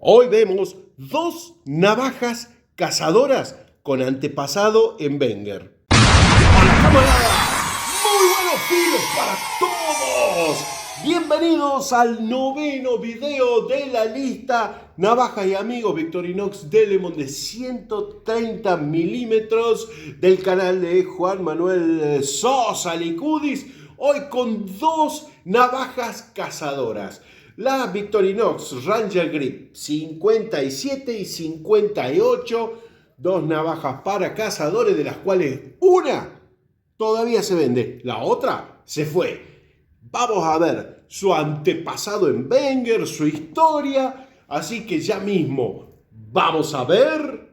Hoy vemos dos navajas cazadoras con antepasado en Wenger. ¡Hola, camarada! ¡Muy buenos filos para todos! Bienvenidos al noveno video de la lista Navajas y Amigos Victorinox Delemon de 130 milímetros del canal de Juan Manuel Sosa Licudis. Hoy con dos navajas cazadoras. La Victorinox Ranger Grip 57 y 58, dos navajas para cazadores, de las cuales una todavía se vende, la otra se fue. Vamos a ver su antepasado en Wenger, su historia, así que ya mismo vamos a ver...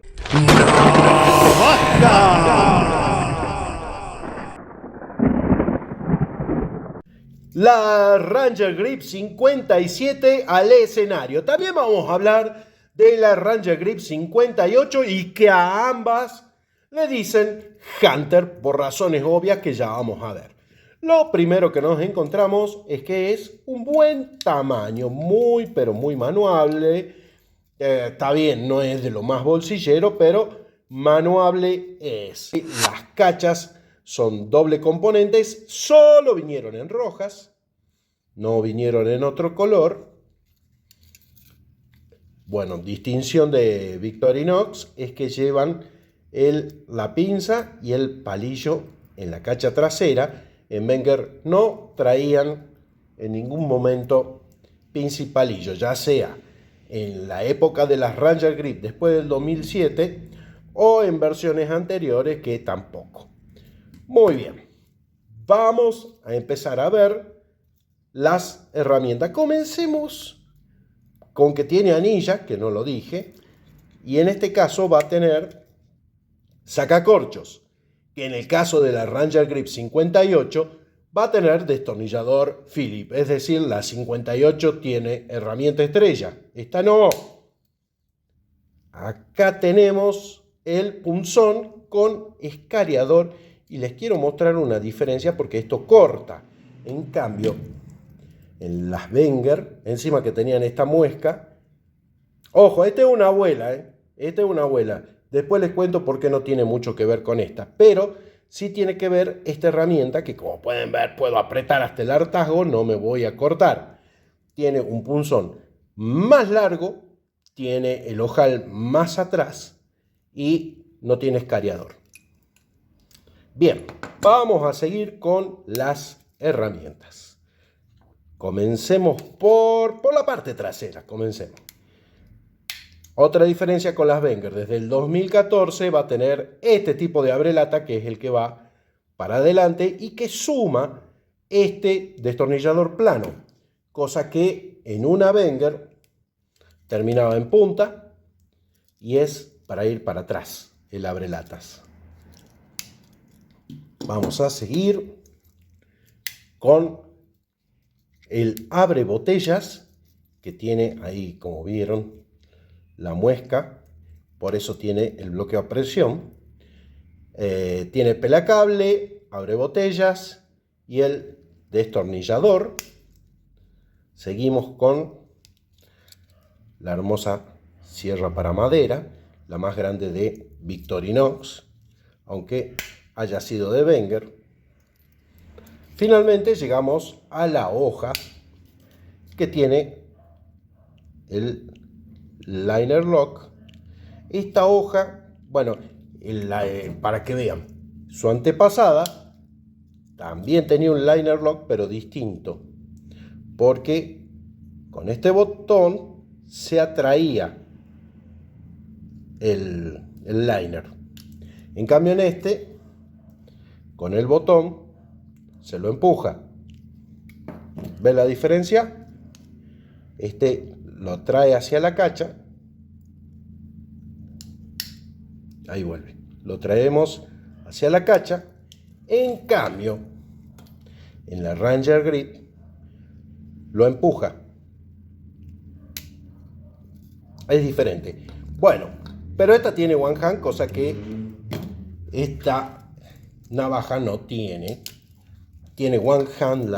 La Ranger Grip 57 al escenario. También vamos a hablar de la Ranger Grip 58 y que a ambas le dicen Hunter por razones obvias que ya vamos a ver. Lo primero que nos encontramos es que es un buen tamaño, muy pero muy manuable. Está bien, no es de lo más bolsillero, pero manuable es. Las cachas son doble componentes, solo vinieron en rojas, no vinieron en otro color. Bueno, distinción de Victorinox es que llevan la pinza y el palillo en la cacha trasera. En Wenger no traían en ningún momento pinza y palillo, ya sea en la época de las Ranger Grip después del 2007 o en versiones anteriores que tampoco. Muy bien, vamos a empezar a ver las herramientas. Comencemos con que tiene anilla, que no lo dije, y en este caso va a tener sacacorchos, que en el caso de la Ranger Grip 58 va a tener destornillador Phillips, es decir, la 58 tiene herramienta estrella, esta no. Acá tenemos el punzón con escariador y les quiero mostrar una diferencia porque esto corta. En cambio, en las Wenger, encima que tenían esta muesca, ojo, esta es una abuela, esta es una abuela. Después les cuento por qué no tiene mucho que ver con esta, pero sí tiene que ver esta herramienta que, como pueden ver, puedo apretar hasta el hartazgo, no me voy a cortar. Tiene un punzón más largo, tiene el ojal más atrás y no tiene escariador. Bien, vamos a seguir con las herramientas. Comencemos por la parte trasera, comencemos. Otra diferencia con las Wenger, desde el 2014 va a tener este tipo de abrelata, que es el que va para adelante y que suma este destornillador plano, cosa que en una Wenger terminaba en punta y es para ir para atrás el abrelatas. Vamos a seguir con el abre botellas, que tiene ahí, como vieron, la muesca, por eso tiene el bloqueo a presión. Tiene pelacable, abre botellas y el destornillador. Seguimos con la hermosa sierra para madera, la más grande de Victorinox, aunque haya sido de Wenger. Finalmente llegamos a la hoja, que tiene el liner lock. Esta hoja, bueno, para que vean, su antepasada también tenía un liner lock, pero distinto, porque con este botón se atraía el liner. En cambio en este, con el botón se lo empuja. ¿Ven la diferencia? Este lo trae hacia la cacha. Ahí vuelve. Lo traemos hacia la cacha. En cambio, en la Ranger Grip lo empuja. Es diferente. Bueno, pero esta tiene one hand, cosa que esta navaja no tiene. Tiene one hand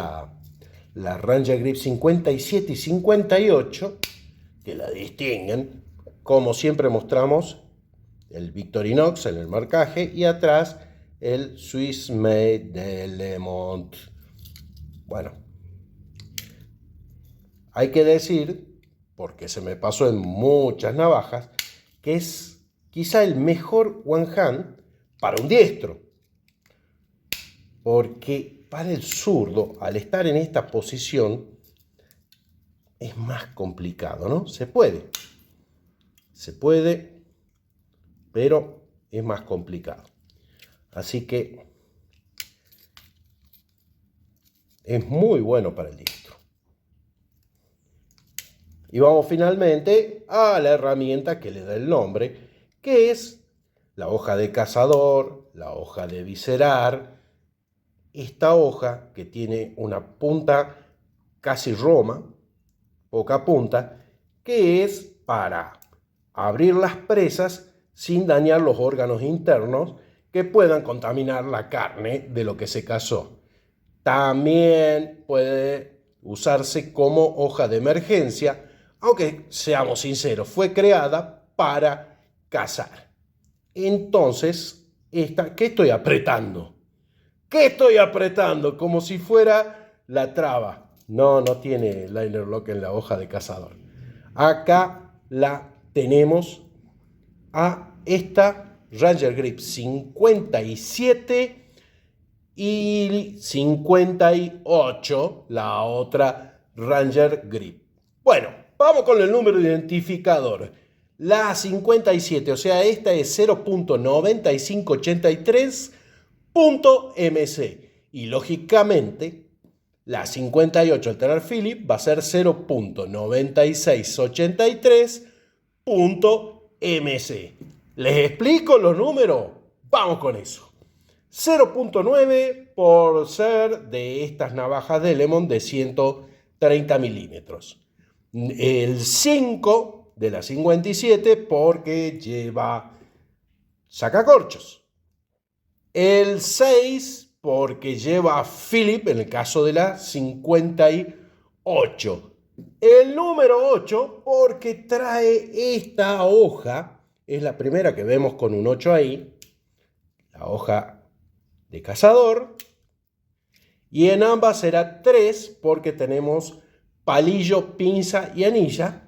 la Ranger Grip 57 y 58. que la distinguen. Como siempre mostramos el Victorinox en el marcaje y atrás el Swiss Made de Lemont. Bueno, hay que decir, porque se me pasó en muchas navajas, que es quizá el mejor one hand para un diestro. Porque para el zurdo, al estar en esta posición, es más complicado, ¿no? Se puede, pero es más complicado. Así que es muy bueno para el diestro. Y vamos finalmente a la herramienta que le da el nombre, que es la hoja de cazador, la hoja de viscerar. Esta hoja que tiene una punta casi roma, poca punta, que es para abrir las presas sin dañar los órganos internos que puedan contaminar la carne de lo que se cazó. También puede usarse como hoja de emergencia, aunque seamos sinceros, fue creada para cazar. Entonces, ¿qué estoy apretando? ¿Qué estoy apretando? Como si fuera la traba. No tiene liner lock en la hoja de cazador. Acá la tenemos a esta Ranger Grip 57 y 58, la otra Ranger Grip. Bueno, vamos con el número identificador. La 57, o sea, esta es 0.9583.MC. Y lógicamente, la 58 al tener Philip va a ser 0.9683.MC. ¿Les explico los números? Vamos con eso. 0.9 por ser de estas navajas de Lemont de 130 milímetros. El 5 de la 57 porque lleva sacacorchos. El 6 porque lleva Philip en el caso de la 58. El número 8 porque trae esta hoja, es la primera que vemos con un 8 ahí, la hoja de cazador, y en ambas será 3 porque tenemos palillo, pinza y anilla,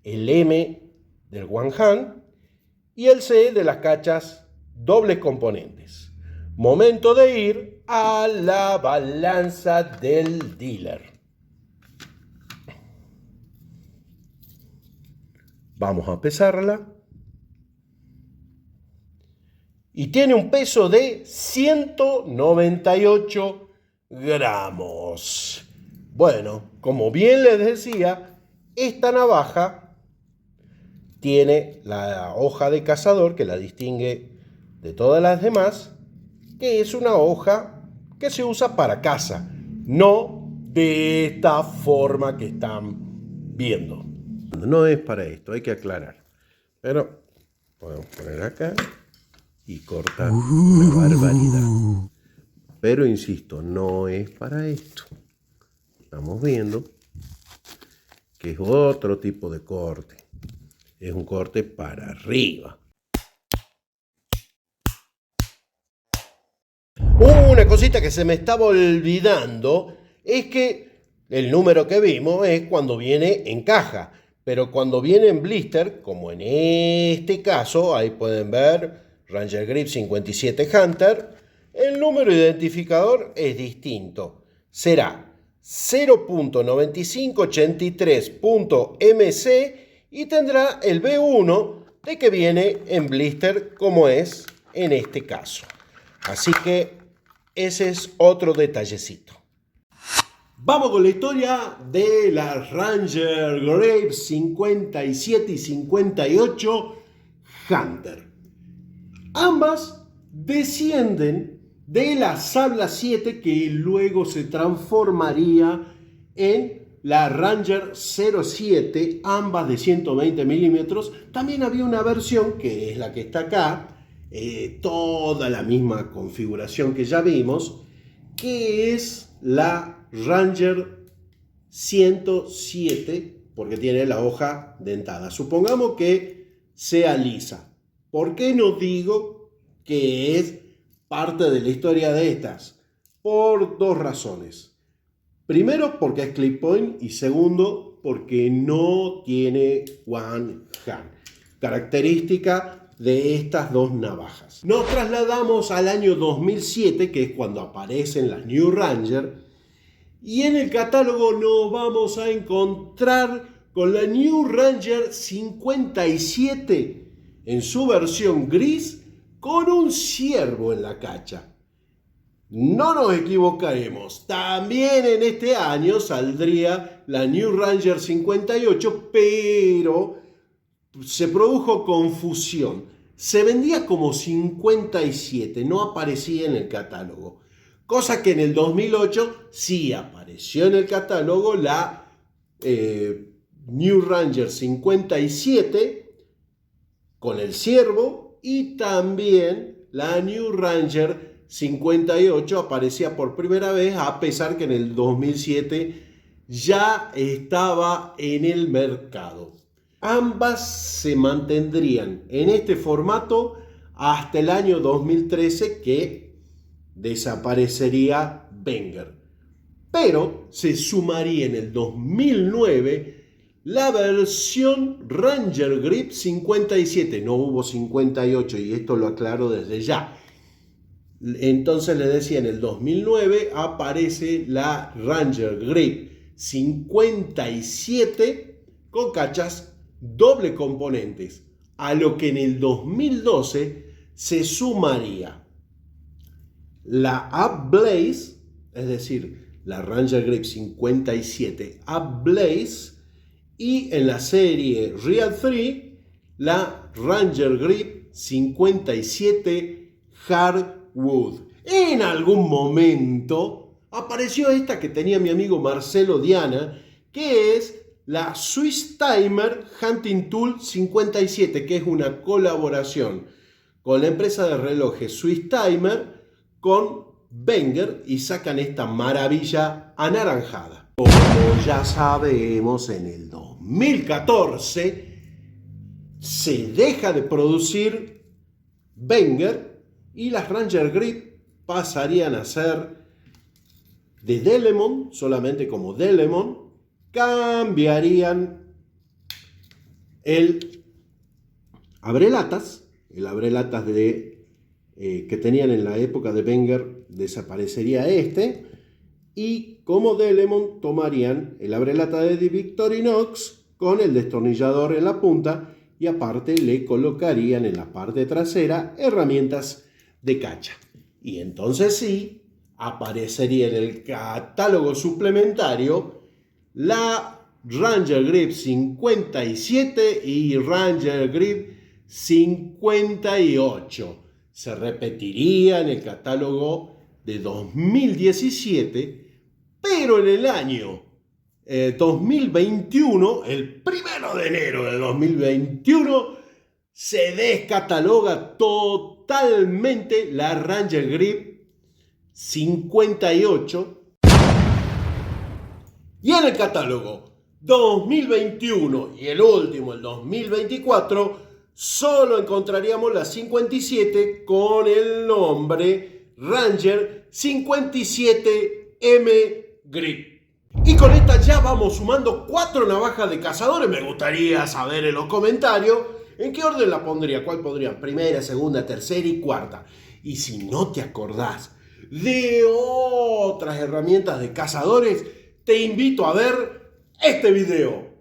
el M del one hand y el C de las cachas dobles componentes. Momento de ir a la balanza del dealer. Vamos a pesarla. Y tiene un peso de 198 gramos. Bueno, como bien les decía, esta navaja tiene la hoja de cazador que la distingue de todas las demás, que es una hoja que se usa para caza, no de esta forma que están viendo. No es para esto, hay que aclarar. Pero podemos poner acá y cortar una barbaridad. Pero insisto, no es para esto. Estamos viendo que es otro tipo de corte. Es un corte para arriba. Una cosita que se me estaba olvidando es que el número que vimos es cuando viene en caja. Pero cuando viene en blister, como en este caso, ahí pueden ver Ranger Grip 57 Hunter, el número identificador es distinto. Será 0.9583.MC y tendrá el B1 de que viene en blister como es en este caso. Así que ese es otro detallecito. Vamos con la historia de las Ranger Grip 57 y 58 Hunter. Ambas descienden de la Sabla 7 que luego se transformaría en la Ranger 07, ambas de 120 milímetros. También había una versión que es la que está acá, toda la misma configuración que ya vimos, que es la Ranger 107 porque tiene la hoja dentada. Supongamos que sea lisa. ¿Por qué no digo que es parte de la historia de estas? Por dos razones. Primero, porque es clip point, y segundo, porque no tiene one hand, característica de estas dos navajas. Nos trasladamos al año 2007, que es cuando aparecen las New Ranger, y en el catálogo nos vamos a encontrar con la New Ranger 57 en su versión gris con un ciervo en la cacha. No nos equivocaremos, también en este año saldría la New Ranger 58, pero se produjo confusión. Se vendía como 57, no aparecía en el catálogo. Cosa que en el 2008 sí apareció en el catálogo la New Ranger 57 con el ciervo, y también la New Ranger 58 aparecía por primera vez, a pesar que en el 2007 ya estaba en el mercado. Ambas se mantendrían en este formato hasta el año 2013, que desaparecería Wenger. Pero se sumaría en el 2009 la versión Ranger Grip 57. No hubo 58, y esto lo aclaro desde ya. Entonces les decía, en el 2009 aparece la Ranger Grip 57 con cachas doble componentes, a lo que en el 2012 se sumaría la Up Blaze, es decir, la Ranger Grip 57 Up Blaze, y en la serie Real 3 la Ranger Grip 57 Hardwood. En algún momento apareció esta que tenía mi amigo Marcelo Diana, que es la Swiss Timer Hunting Tool 57, que es una colaboración con la empresa de relojes Swiss Timer con Wenger, y sacan esta maravilla anaranjada. Como ya sabemos, en el 2014 se deja de producir Wenger y las Ranger Grip pasarían a ser de Delemon, solamente como Delemon. Cambiarían el abrelatas que tenían en la época de Wenger, desaparecería este, y como Delemon tomarían el abrelata de Victorinox con el destornillador en la punta, y aparte le colocarían en la parte trasera herramientas de cacha. Y entonces sí, aparecería en el catálogo suplementario la Ranger Grip 57 y Ranger Grip 58. Se repetiría en el catálogo de 2017, pero en el año 2021, el 1 de enero de 2021, se descataloga totalmente la Ranger Grip 58. Y en el catálogo 2021 y el último, el 2024, solo encontraríamos la 57 con el nombre Ranger 57M Grip. Y con esta ya vamos sumando 4 navajas de cazadores. Me gustaría saber en los comentarios en qué orden la pondría, cuál podría, primera, segunda, tercera y cuarta. Y si no te acordás de otras herramientas de cazadores, te invito a ver este video.